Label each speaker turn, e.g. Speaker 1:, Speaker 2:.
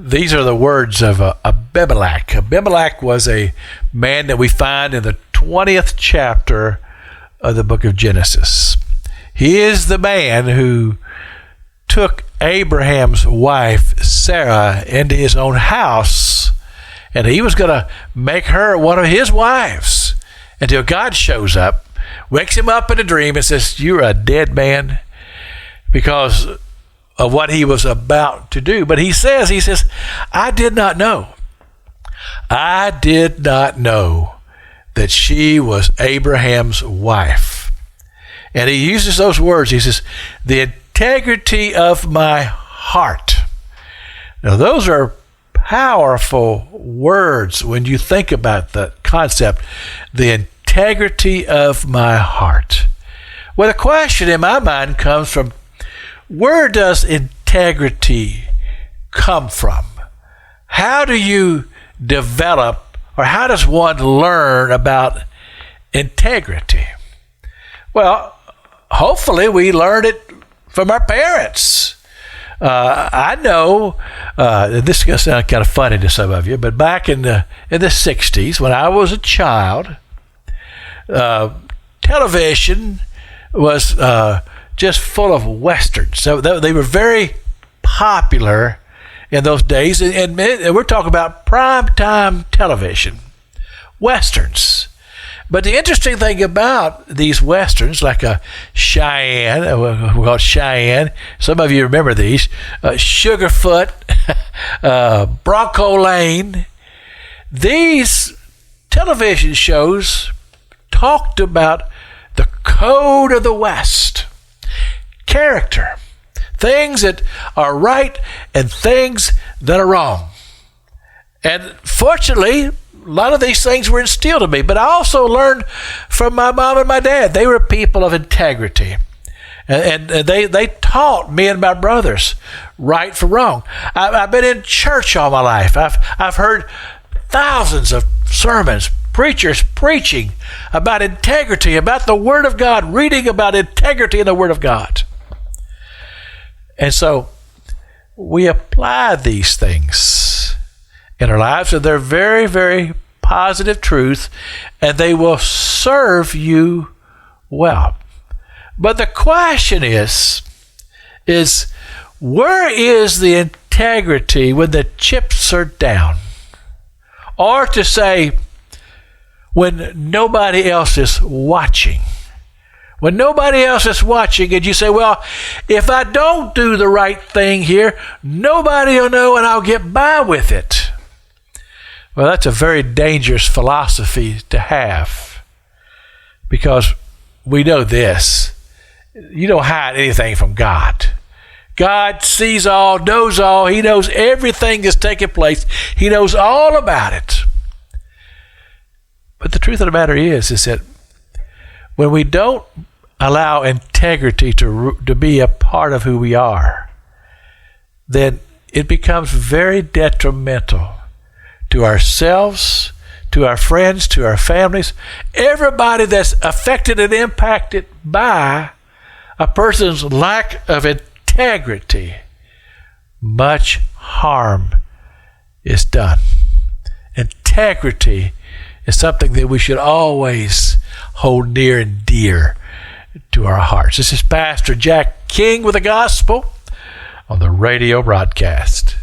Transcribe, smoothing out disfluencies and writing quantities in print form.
Speaker 1: These are the words of Abimelech. Abimelech was a man that we find in the 20th chapter of the book of Genesis. He is the man who took Abraham's wife, Sarah, into his own house, and he was going to make her one of his wives until God shows up, wakes him up in a dream and says, "You're a dead man," because of what he was about to do. But he says, "I did not know. I did not know that she was Abraham's wife." And he uses those words. He says, "The integrity of my heart." Now, those are powerful words when you think about the concept, the integrity of my heart. Well, the question in my mind comes from, where does integrity come from? How do you develop, or how does one learn about integrity? Well, hopefully we learn it from our parents. I know, this is going to sound kind of funny to some of you, but back in the 60s, when I was a child, television was just full of westerns. So they were very popular in those days, and we're talking about primetime television, westerns. But the interesting thing about these westerns, like a Cheyenne, we call it Cheyenne. Some of you remember these. Sugarfoot, Bronco Lane. These television shows talked about the code of the West, character, things that are right and things that are wrong. And fortunately, a lot of these things were instilled in me, but I also learned from my mom and my dad. They were people of integrity. And they taught me and my brothers right from wrong. I've been in church all my life. I've heard thousands of sermons, preachers preaching about integrity, about the Word of God, reading about integrity in the Word of God. And so we apply these things in our lives, and they're very, very positive truth, and they will serve you well. But the question is where is the integrity when the chips are down? Or to say, when nobody else is watching. When nobody else is watching, and you say, well, if I don't do the right thing here, nobody will know and I'll get by with it. Well, that's a very dangerous philosophy to have, because we know this. You don't hide anything from God. God sees all, knows all. He knows everything that's taking place. He knows all about it. But the truth of the matter is that when we don't allow integrity to be a part of who we are, then it becomes very detrimental to ourselves, to our friends, to our families, everybody that's affected and impacted by a person's lack of integrity. Much harm is done. Integrity is something that we should always hold near and dear to our hearts. This is Pastor Jack King with the gospel on the radio broadcast.